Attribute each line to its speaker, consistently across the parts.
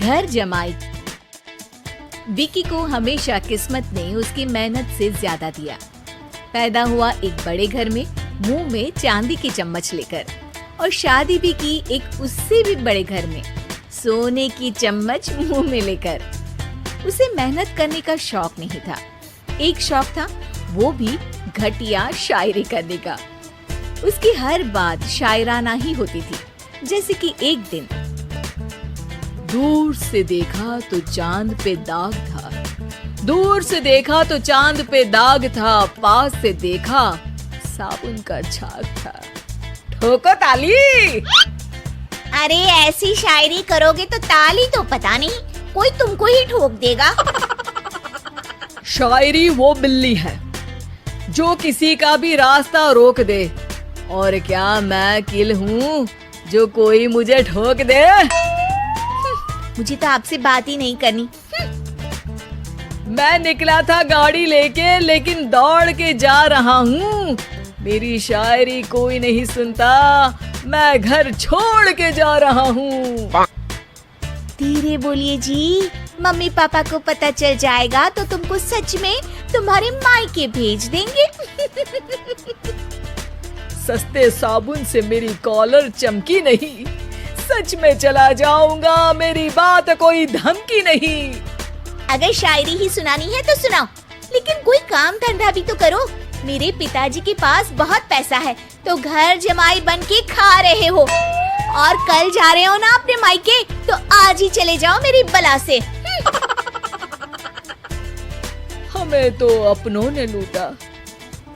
Speaker 1: घर जमाई। विकी को हमेशा किस्मत ने उसकी मेहनत से ज्यादा दिया। पैदा हुआ एक बड़े घर में, मुंह में चांदी की चम्मच लेकर, और शादी भी की एक उससे भी बड़े घर में, सोने की चम्मच मुंह में लेकर। उसे मेहनत करने का शौक नहीं था, एक शौक था, वो भी घटिया शायरी करने का। उसकी हर बात शायराना ही होती थी। जैसे कि एक दिन, दूर से देखा तो चांद पे दाग था, दूर से देखा तो चांद पे दाग था, पास से देखा साबुन का छाग था। ठोको ताली।
Speaker 2: अरे ऐसी शायरी करोगे तो ताली तो पता नहीं, कोई तुमको ही ठोक देगा।
Speaker 1: शायरी वो बिल्ली है जो किसी का भी रास्ता रोक दे, और क्या मैं किल हूँ जो कोई मुझे ठोक दे।
Speaker 2: मुझे तो आपसे बात ही नहीं करनी।
Speaker 1: मैं निकला था गाड़ी लेके, लेकिन दौड़ के जा रहा हूँ। मेरी शायरी कोई नहीं सुनता, मैं घर छोड़ के जा रहा हूँ।
Speaker 2: धीरे बोलिए जी, मम्मी पापा को पता चल जाएगा तो तुमको सच में तुम्हारे मायके भेज देंगे।
Speaker 1: सस्ते साबुन से मेरी कॉलर चमकी नहीं, सच में चला जाऊंगा, मेरी बात कोई धमकी नहीं।
Speaker 2: अगर शायरी ही सुनानी है तो सुनाओ, लेकिन कोई काम धंधा भी तो करो। मेरे पिताजी के पास बहुत पैसा है, तो घर जमाई बन के खा रहे हो, और कल जा रहे हो ना अपने मायके, तो आज ही चले जाओ मेरी बला से।
Speaker 1: हमें तो अपनों ने लूटा,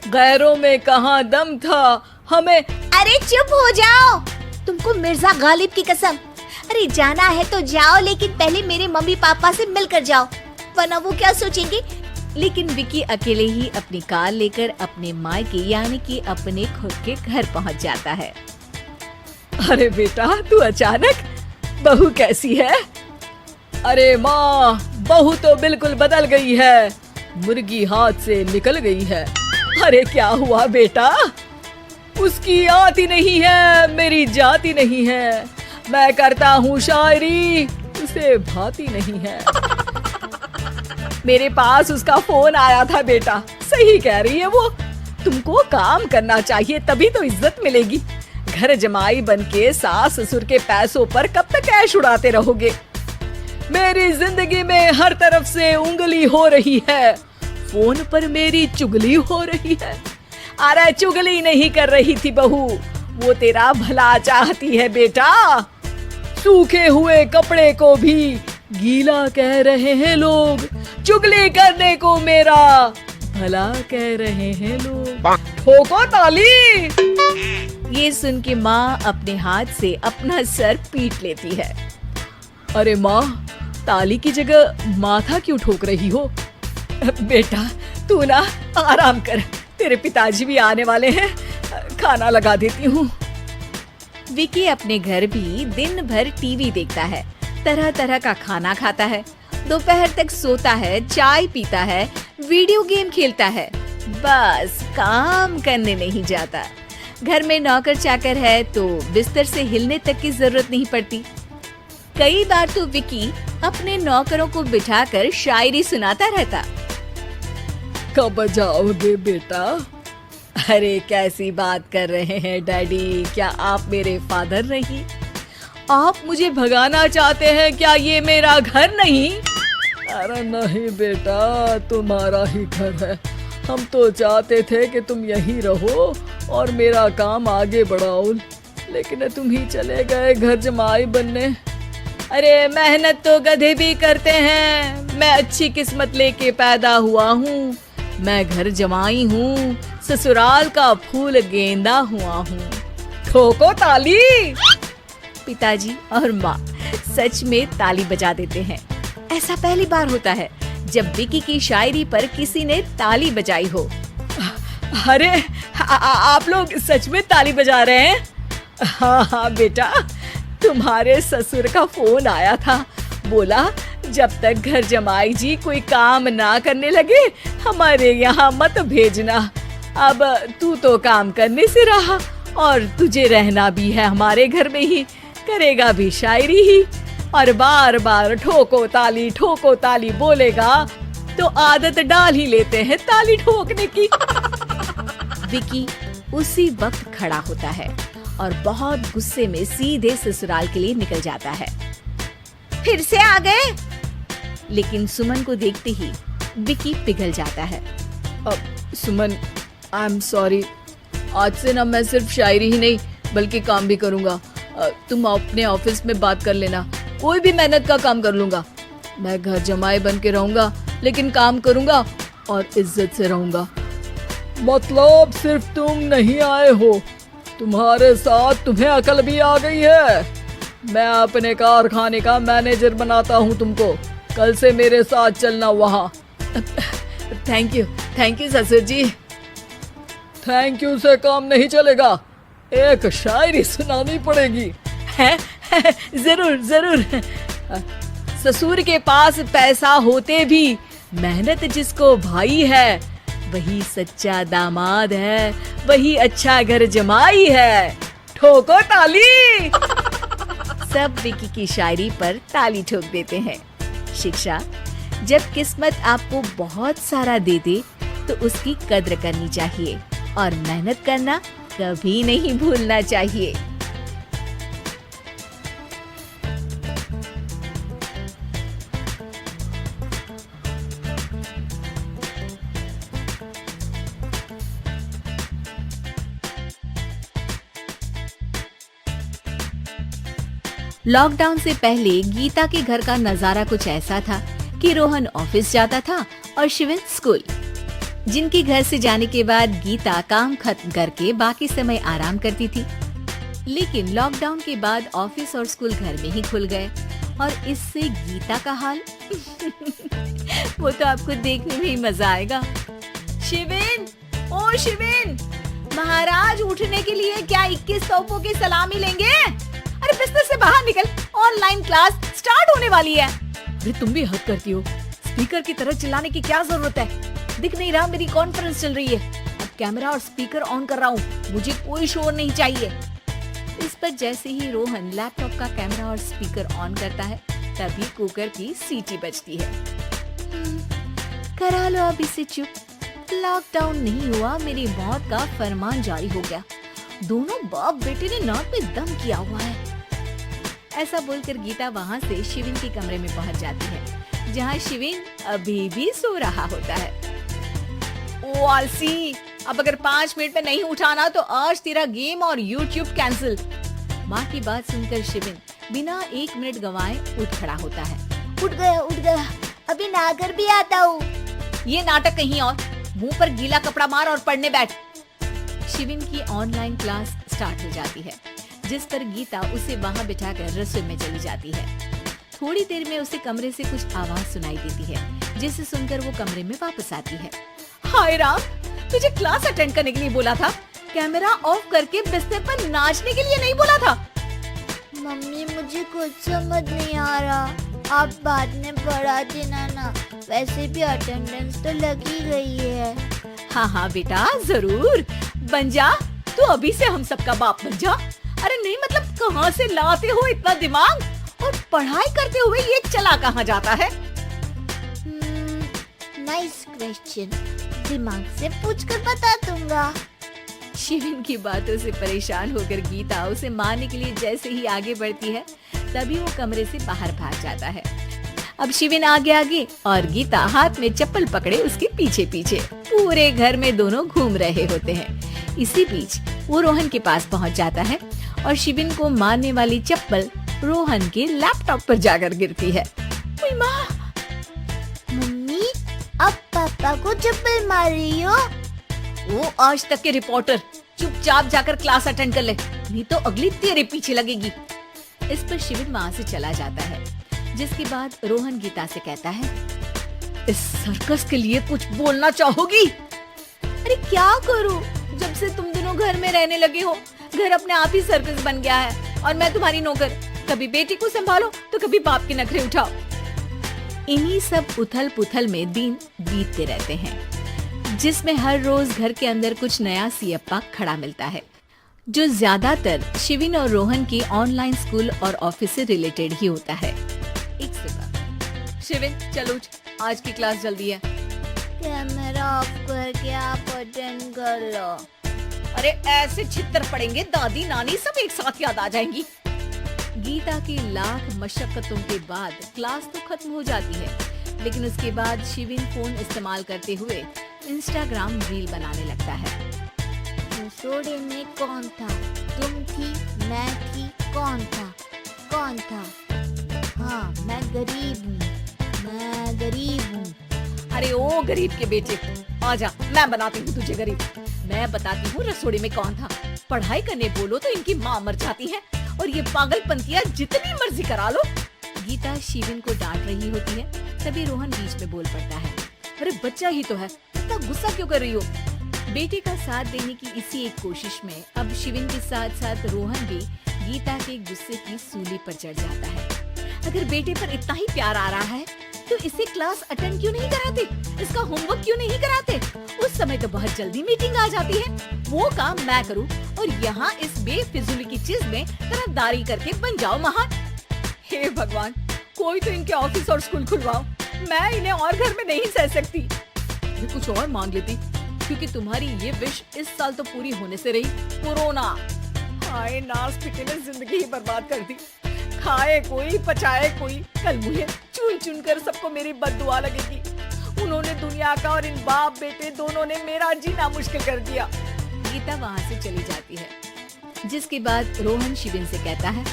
Speaker 1: गैरों में कहाँ दम था हमें।
Speaker 2: अरे चुप हो जाओ, तुमको मिर्जा गालिब की कसम। अरे जाना है तो जाओ, लेकिन पहले मेरे मम्मी पापा से मिलकर जाओ, वरना वो क्या सोचेंगे। लेकिन विकी अकेले ही अपनी कार लेकर अपने मायके यानी कि अपने खुद के घर पहुंच जाता है। अरे बेटा, तू अचानक, बहू कैसी है? अरे माँ, बहू तो बिल्कुल बदल गई है, मुर्गी हाथ से निकल गई है। अरे क्या हुआ बेटा? उसकी आती नहीं है, मेरी जाती नहीं है, मैं करता हूँ शायरी, उसे भाती नहीं है। मेरे पास उसका फोन आया था बेटा, सही कह रही है वो, तुमको काम करना चाहिए तभी तो इज्जत मिलेगी। घर जमाई बनके सास ससुर के पैसों पर कब तक ऐश उड़ाते रहोगे? मेरी जिंदगी में हर तरफ से उंगली हो रही है, फोन पर मेरी चुगली हो रही है। अरे चुगली नहीं कर रही थी बहू, वो तेरा भला चाहती है बेटा। सूखे हुए कपड़े को भी गीला कह रहे हैं लोग, चुगली करने को मेरा भला कह रहे हैं लोग। ठोको ताली। ये सुन के माँ अपने हाथ से अपना सर पीट लेती है। अरे माँ, ताली की जगह माथा क्यों ठोक रही हो? बेटा तू ना आराम कर, तेरे पिताजी भी आने वाले हैं, खाना लगा देती हूँ। विकी अपने घर भी दिन भर टीवी देखता है, तरह तरह का खाना खाता है, दोपहर तक सोता है, चाय पीता है, वीडियो गेम खेलता है, बस काम करने नहीं जाता। घर में नौकर चाकर है तो बिस्तर से हिलने तक की जरूरत नहीं पड़ती। कई बार तो विकी अपने नौकरों को बिठाकर शायरी सुनाता रहता। कब जाओगे बेटा? अरे कैसी बात कर रहे हैं डैडी, क्या आप मेरे फादर नहीं? आप मुझे भगाना चाहते हैं क्या? ये मेरा घर नहीं। अरे नहीं बेटा, तुम्हारा ही घर है, हम तो चाहते थे कि तुम यहीं रहो और मेरा काम आगे बढ़ाओ, लेकिन तुम ही चले गए घर जमाई बनने। अरे मेहनत तो गधे भी करते हैं, मैं अच्छी किस्मत लेके पैदा हुआ हूँ, मैं घर जमाई हूँ, ससुराल का फूल गेंदा हुआ हूँ। ठोको ताली। पिताजी और माँ सच में ताली बजा देते हैं। ऐसा पहली बार होता है जब विकी की शायरी पर किसी ने ताली बजाई हो। अरे आप लोग सच में ताली बजा रहे हैं? हाँ बेटा, तुम्हारे ससुर का फोन आया था, बोला जब तक घर जमाई जी कोई काम ना करने लगे हमारे यहाँ मत भेजना। अब तू तो काम करने से रहा और तुझे रहना भी है हमारे घर में ही, करेगा भी शायरी ही। और बार बार ठोको ताली बोलेगा तो आदत डाल ही लेते हैं ताली ठोकने की।
Speaker 1: विकी उसी वक्त खड़ा होता है और बहुत गुस्से में सीधे ससुराल के लिए निकल जाता है। फिर से आ गए? लेकिन सुमन को देखते ही विकी पिघल जाता है।
Speaker 2: अब सुमन, आई एम सॉरी, आज से ना मैं सिर्फ शायरी ही नहीं बल्कि काम भी करूंगा। तुम अपने ऑफिस में बात कर लेना, कोई भी मेहनत का काम कर लूंगा। मैं घर जमाई बन के रहूंगा लेकिन काम करूंगा और इज्जत से रहूंगा। मतलब सिर्फ तुम नहीं आए हो, तुम्हारे साथ तुम्हें अकल भी आ गई है। मैं अपने कारखाने का मैनेजर बनाता हूँ तुमको, कल से मेरे साथ चलना वहाँ। थैंक यू ससुर जी। थैंक यू से काम नहीं चलेगा, एक शायरी सुनानी पड़ेगी। है? जरूर। ससुर के पास पैसा होते भी मेहनत जिसको भाई है, वही सच्चा दामाद है, वही अच्छा घर जमाई है। ठोको ताली।
Speaker 1: सब विकी की शायरी पर ताली ठोक देते हैं। शिक्षा, जब किस्मत आपको बहुत सारा दे दे तो उसकी कद्र करनी चाहिए और मेहनत करना कभी नहीं भूलना चाहिए। लॉकडाउन से पहले गीता के घर का नजारा कुछ ऐसा था कि रोहन ऑफिस जाता था और शिविन स्कूल। जिनके घर से जाने के बाद गीता काम खत्म करके बाकी समय आराम करती थी। लेकिन लॉकडाउन के बाद ऑफिस और स्कूल घर में ही खुल गए और इससे गीता का हाल वो तो आपको देखने में ही मजा आएगा। शिविन, ओ शिविन, महाराज उठने के लिए क्या 21 तोपों की सलामी लेंगे? अरे बिस्तर से बाहर निकल, ऑनलाइन क्लास स्टार्ट होने वाली है।
Speaker 2: अरे तुम भी हद करती हो, स्पीकर की तरह चिल्लाने की क्या जरूरत है? दिख नहीं रहा मेरी कॉन्फ्रेंस चल रही है। अब कैमरा और स्पीकर ऑन कर रहा हूँ, मुझे कोई शोर नहीं चाहिए।
Speaker 1: इस पर जैसे ही रोहन लैपटॉप का कैमरा और स्पीकर ऑन करता है तभी कुकर की सीटी बजती है। करा लो अब इसे चुप, लॉकडाउन नहीं हुआ, मेरी मौत का फरमान जारी हो गया। दोनों बाप बेटे ने नाक में दम किया हुआ है। ऐसा बोलकर गीता वहाँ से शिविन के कमरे में पहुँच जाती है, जहाँ शिविन अभी भी सो रहा होता है।
Speaker 2: ओ आलसी, अब अगर 5 मिनट में नहीं उठाना तो आज तेरा गेम और यूट्यूब कैंसिल।
Speaker 1: माँ की बात सुनकर शिविन बिना 1 मिनट गंवाए उठ खड़ा होता है।
Speaker 3: उठ गया, अभी नहाकर भी आता हूँ।
Speaker 2: ये नाटक कहीं और, मुंह पर गीला कपड़ा मार और पढ़ने बैठ।
Speaker 1: शिविन की ऑनलाइन क्लास स्टार्ट हो जाती है, जिस पर गीता उसे वहाँ बिठाकर रसोई में चली जाती है। थोड़ी देर में उसे कमरे से कुछ आवाज सुनाई देती है, जिसे सुनकर वो कमरे में वापस आती है।
Speaker 2: हाय राम, तुझे क्लास अटेंड करने के लिए बोला था, कैमरा ऑफ करके बिस्तर पर नाचने के लिए नहीं बोला था।
Speaker 3: मम्मी मुझे कुछ समझ नहीं आ रहा, आप बाद में पढ़ा देना ना, वैसे भी अटेंडेंस तो लगी गई है।
Speaker 2: हाँ बेटा जरूर, बन जा तू, अभी से हम सबका बाप बन जा। अरे नहीं मतलब कहाँ से लाते हो इतना दिमाग, और पढ़ाई करते हुए ये चला कहाँ जाता है?
Speaker 3: नाइस क्वेश्चन, दिमाग से पूछकर बता दूंगा।
Speaker 1: शिविन की बातों से परेशान होकर गीता उसे मारने के लिए जैसे ही आगे बढ़ती है तभी वो कमरे से बाहर भाग जाता है। अब शिविन आगे और गीता हाथ में चप्पल पकड़े उसके पीछे पीछे पूरे घर में दोनों घूम रहे होते हैं। इसी बीच वो रोहन के पास पहुंच जाता है और शिविन को मारने वाली चप्पल रोहन के लैपटॉप पर जाकर गिरती है।
Speaker 2: माँ,
Speaker 3: मम्मी अब पापा को चप्पल मार रही हो?
Speaker 2: वो आज तक के रिपोर्टर, चुपचाप जाकर क्लास अटेंड कर ले, नहीं तो अगली तेरे पीछे लगेगी।
Speaker 1: इस पर शिविन वहाँ से चला जाता है, जिसके बाद रोहन गीता से कहता है,
Speaker 2: इस सर्कस के लिए कुछ बोलना चाहोगी?
Speaker 1: अरे क्या करूं, जब से तुम दोनों घर में रहने लगे हो, घर अपने आप ही सर्कस बन गया है और मैं तुम्हारी नौकर, कभी बेटी को संभालो तो कभी बाप के नखरे उठाओ। इन्हीं सब उथल पुथल में दिन बीतते रहते हैं, जिसमें हर रोज घर के अंदर कुछ नया सियप्पा खड़ा मिलता है, जो ज्यादातर शिविन और रोहन की ऑनलाइन स्कूल और ऑफिस से रिलेटेड ही होता है। एक सुबह, शिविन चल उठ, आज की क्लास जल्दी है।
Speaker 3: कैमरा ऑफ करके आप अटेंड कर लो।
Speaker 2: अरे ऐसे छितर पड़ेंगे, दादी नानी सब एक साथ याद आ जाएंगी।
Speaker 1: गीता की लाख मशक्कतों के बाद क्लास तो खत्म हो जाती है, लेकिन उसके बाद शिविन फोन इस्तेमाल करते हुए इंस्टाग्राम रील बनाने लगता है।
Speaker 3: रसोड़े में कौन था? तुम थी, मैं थी, कौन था? कौन था? हाँ, मैं गरीब हूँ।
Speaker 2: अरे ओ गरीब के बेटे, आजा, मैं बनाती हूँ तुझे गरीब। मैं बताती हूँ रसोड़े में कौन था। पढ़ाई करने बोलो तो इनकी माँ मर जाती है, और ये पागलपंतियाँ जितनी मर्जी करा लो।
Speaker 1: गीता शिविन को डांट रही होती है, तभी रोहन बीच में बोल पड़ता है।
Speaker 2: अरे बच्चा ही तो है, इतना गुस्सा क्यों कर रही हो?
Speaker 1: बेटे का साथ देने की इसी एक कोशिश में अब शिविन के साथ साथ रोहन भी गीता के गुस्से की सूली पर चढ़ जाता है।
Speaker 2: अगर बेटे पर इतना ही प्यार आ रहा है तो इसे क्लास अटेंड क्यों नहीं कराते? इसका होमवर्क क्यों नहीं कराते? उस समय तो बहुत जल्दी मीटिंग आ जाती है। वो काम मैं करूँ और यहाँ इस बेफिजूल की चीज में तरफदारी करके बन जाओ महान। हे भगवान, कोई तो इनके ऑफिस और स्कूल खुलवाओ। मैं इन्हें और घर में नहीं सह सकती। ये कुछ और मांग लेती, क्योंकि तुम्हारी ये विश इस साल तो पूरी होने से रही, कोरोना। हाय, नास पिटे ने जिंदगी ही बर्बाद कर दी। खाए कोई, पचाए कोई, कल मुझे चुन चुन कर सबको मेरी बद्दुआ लगेगी। उन्होंने दुनिया का और इन बाप बेटे दोनों ने मेरा जीना मुश्किल कर दिया।
Speaker 1: गीता वहाँ से चली जाती है, जिसके बाद रोहन शिविन से कहता है,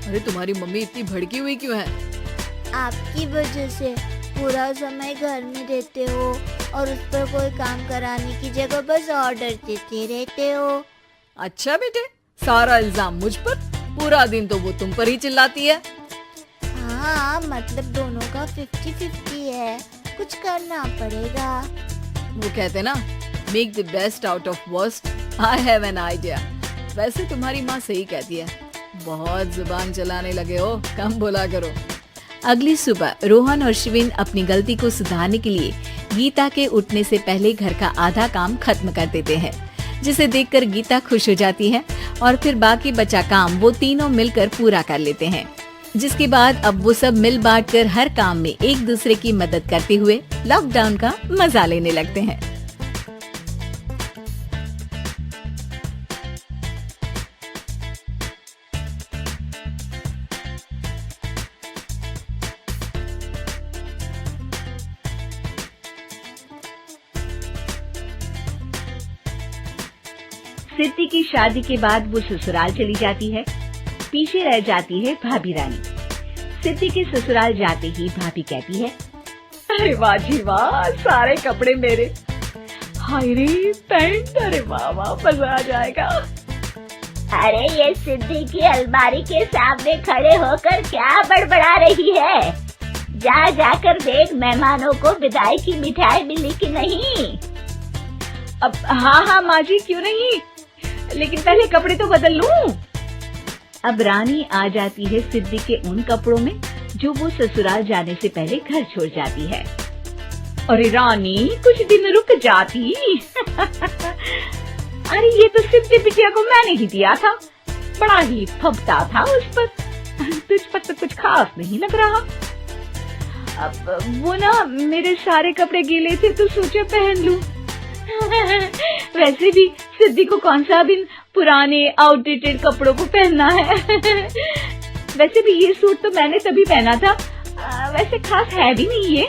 Speaker 2: अरे तुम्हारी मम्मी इतनी भड़की हुई क्यों है?
Speaker 3: आपकी वजह से पूरा समय घर में रहते हो और उस पर कोई काम कराने की जगह बस ऑर्डर देते रहते हो।
Speaker 2: अच्छा बेटे, सारा इल्जाम मुझ पर? पूरा दिन तो वो तुम पर ही चिल्लाती है।
Speaker 3: हाँ, मतलब दोनों का 50-50 है, कुछ करना पड़ेगा।
Speaker 2: वो कहते ना, make the best out of worst. I have an idea. वैसे तुम्हारी माँ सही कहती है, बहुत जुबान चलाने लगे हो, कम बोला करो।
Speaker 1: अगली सुबह रोहन और शिविन अपनी गलती को सुधारने के लिए गीता के उठने से पहले घर का आधा काम खत्म कर देते हैं, जिसे देखकर गीता खुश हो जाती है और फिर बाकी बचा काम वो तीनों मिलकर पूरा कर लेते हैं। जिसके बाद अब वो सब मिल बांट कर हर काम में एक दूसरे की मदद करते हुए लॉकडाउन का मजा लेने लगते हैं।
Speaker 4: सिद्धि की शादी के बाद वो ससुराल चली जाती है। पीछे रह जाती है भाभी रानी। सिद्धि के ससुराल जाते ही भाभी कहती है,
Speaker 2: अरे वाह जी वाह, सारे कपड़े मेरे। हाय रे पैंट, अरे वाह वाह, मजा आ जाएगा।
Speaker 4: अरे ये सिद्धि की अलमारी के सामने खड़े होकर क्या बड़बड़ा रही है? जा जाकर देख मेहमानों को विदाई की मिठाई मिली कि नहीं।
Speaker 2: अब हाँ माँ जी, क्यों नहीं, लेकिन पहले कपड़े तो बदल लूं।
Speaker 4: अब रानी आ जाती है सिद्धि के उन कपड़ों में जो वो ससुराल जाने से पहले घर छोड़ जाती है।
Speaker 2: अरे रानी, कुछ दिन रुक जाती।
Speaker 4: अरे ये तो सिद्धि बिटिया को मैंने ही दिया था, बड़ा ही फबता था उस पर। तुझ पर तो कुछ खास नहीं लग रहा।
Speaker 2: अब वो ना, मेरे सारे कपड़े गीले थे तो सोचा पहन लूं।
Speaker 4: वैसे भी सिद्धि को कौन सा दिन पुराने आउटडेटेड कपड़ों को पहनना है। वैसे भी ये सूट तो मैंने तभी पहना था, वैसे खास है भी नहीं ये।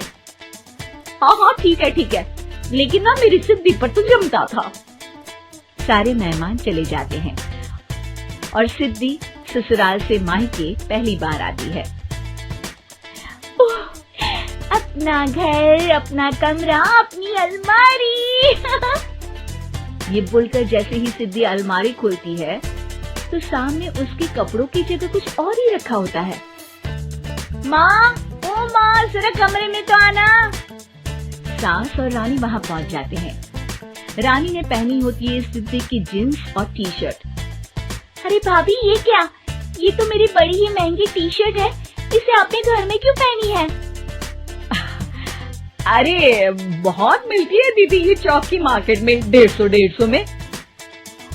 Speaker 4: हाँ ठीक है, लेकिन ना मेरी सिद्धि पर तो जमता था। सारे मेहमान चले जाते हैं और सिद्धि ससुराल से मायके पहली बार आती है। अपना घर, अपना कमरा, अपनी अलमारी। ये बोलकर जैसे ही सिद्धि अलमारी खोलती है तो सामने उसके कपड़ों की जगह कुछ और ही रखा होता है। माँ, ओ माँ, जरा कमरे में तो आना। सास और रानी वहाँ पहुँच जाते हैं। रानी ने पहनी होती है सिद्धि की जींस और टी शर्ट। अरे भाभी, ये क्या? ये तो मेरी बड़ी ही महंगी टी शर्ट है, इसे आपने घर में क्यों पहनी है?
Speaker 2: अरे बहुत मिलती है दीदी ये चौक की मार्केट में, 150 में।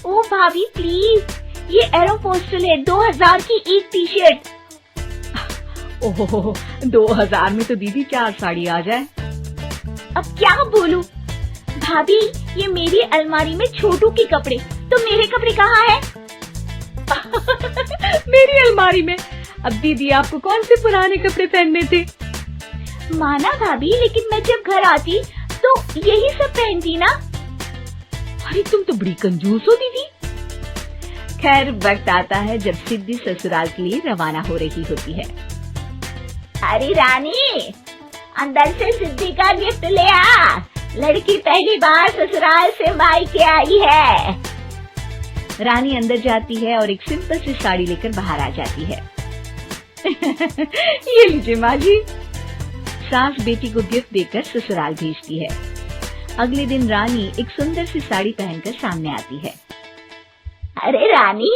Speaker 4: ओ भाभी प्लीज, ये एरोपोस्टल है, 2000 की एक टी शर्ट।
Speaker 2: ओहो, 2000 में तो दीदी 4 साड़ी आ जाए।
Speaker 4: अब क्या बोलूं? भाभी ये मेरी अलमारी में छोटू के कपड़े, तो मेरे कपड़े कहाँ हैं?
Speaker 2: मेरी अलमारी में। अब दीदी आपको कौन से पुराने कपड़े पहनने थे?
Speaker 4: माना भाभी, लेकिन मैं जब घर आती तो यही सब पहनती ना।
Speaker 2: अरे तुम तो बड़ी कंजूस हो दीदी। खैर वक्त आता है जब सिद्धि ससुराल के लिए रवाना हो रही होती है।
Speaker 4: अरे रानी, अंदर से सिद्धि का गिफ्ट ले आ। लड़की पहली बार ससुराल से मायके आई है।
Speaker 2: रानी अंदर जाती है और एक सिंपल सी साड़ी लेकर बाहर आ जाती है। ये लीजिए माँ जी। सास बेटी को गिफ्ट देकर ससुराल भेजती है। अगले दिन रानी एक सुंदर सी साड़ी पहनकर सामने आती है।
Speaker 4: अरे रानी,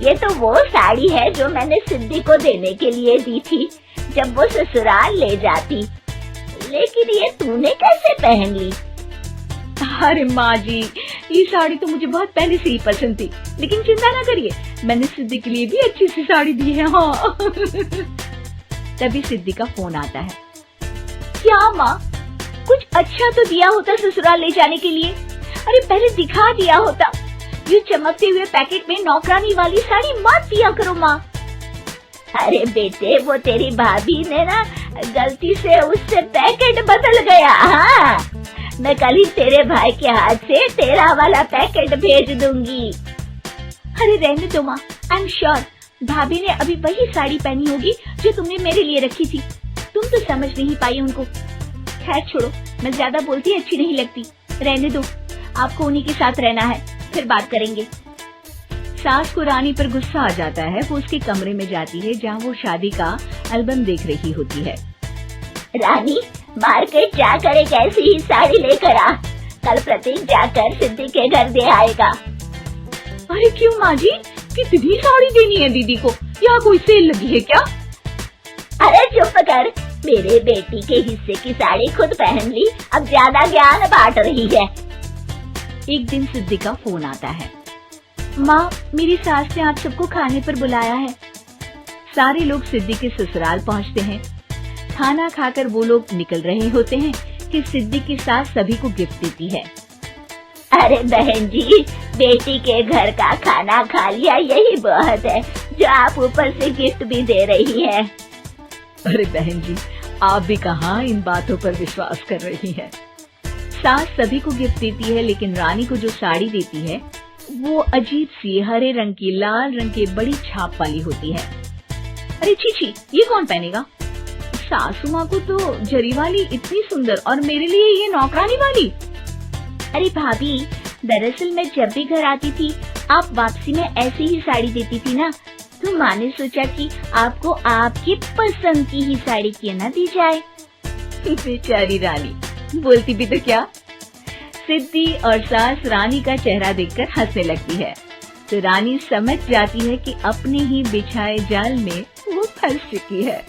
Speaker 4: ये तो वो साड़ी है जो मैंने सिद्धि को देने के लिए दी थी जब वो ससुराल ले जाती, लेकिन ये तूने कैसे पहन ली?
Speaker 2: अरे माँ जी, ये साड़ी तो मुझे बहुत पहले से ही पसंद थी, लेकिन चिंता ना करिए, मैंने सिद्धि के लिए भी अच्छी सी साड़ी दी है। हाँ। तभी सिद्धि का फोन आता है।
Speaker 4: क्या माँ, कुछ अच्छा तो दिया होता ससुराल ले जाने के लिए। अरे पहले दिखा दिया होता। ये चमकते हुए पैकेट में नौकरानी वाली साड़ी मत दिया करो माँ। अरे बेटे, वो तेरी भाभी ने ना गलती से उससे पैकेट बदल गया। हाँ, मैं कल ही तेरे भाई के हाथ से तेरा वाला पैकेट भेज दूंगी। अरे रहने दो माँ, आई एम श्योर भाभी ने अभी वही साड़ी पहनी होगी जो तुमने मेरे लिए रखी थी। तुम तो समझ नहीं पाई उनको। खैर छोड़ो, मैं ज्यादा बोलती अच्छी नहीं लगती। रहने दो, आपको उन्हीं के साथ रहना है, फिर बात करेंगे।
Speaker 2: सास को रानी पर गुस्सा आ जाता है। वो उसके कमरे में जाती है जहाँ वो शादी का एल्बम देख रही होती है।
Speaker 4: रानी, मार्केट जाकर एक ऐसी ही साड़ी लेकर आ। कल प्रतीक जाकर सिद्धि के घर दे आएगा।
Speaker 2: अरे क्यों माँ जी, कितनी साड़ी देनी है दीदी को? यहाँ कोई सेल लगी है क्या?
Speaker 4: अरे चुप कर, मेरे बेटी के हिस्से की साड़ी खुद पहन ली, अब ज्यादा ज्ञान बांट रही है।
Speaker 2: एक दिन सिद्धि का फोन आता है। माँ, मेरी सास ने आप सबको खाने पर बुलाया है। सारे लोग सिद्धि के ससुराल पहुँचते हैं। खाना खाकर वो लोग निकल रहे होते हैं कि सिद्धि की सास सभी को गिफ्ट देती है।
Speaker 4: अरे बहन जी, बेटी के घर का खाना खा लिया, यही बहुत है जो आप ऊपर से गिफ्ट भी दे रही है।
Speaker 2: अरे बहन जी, आप भी कहाँ इन बातों पर विश्वास कर रही हैं। सास सभी को गिफ्ट देती है, लेकिन रानी को जो साड़ी देती है वो अजीब सी हरे रंग की लाल रंग की बड़ी छाप वाली होती है। अरे छी, ये कौन पहनेगा? सासू माँ को तो जरी वाली इतनी सुंदर, और मेरे लिए ये नौकरानी वाली।
Speaker 4: अरे भाभी, दरअसल मैं जब भी घर आती थी आप वापसी में ऐसी ही साड़ी देती थी ना, तो माँ ने सोचा कि आपको आपकी पसंद की ही साड़ी क्यों न दी जाए।
Speaker 2: बेचारी रानी, बोलती भी तो क्या। सिद्धि और सास रानी का चेहरा देखकर हंसने लगती है, तो रानी समझ जाती है कि अपने ही बिछाए जाल में वो फंस चुकी है।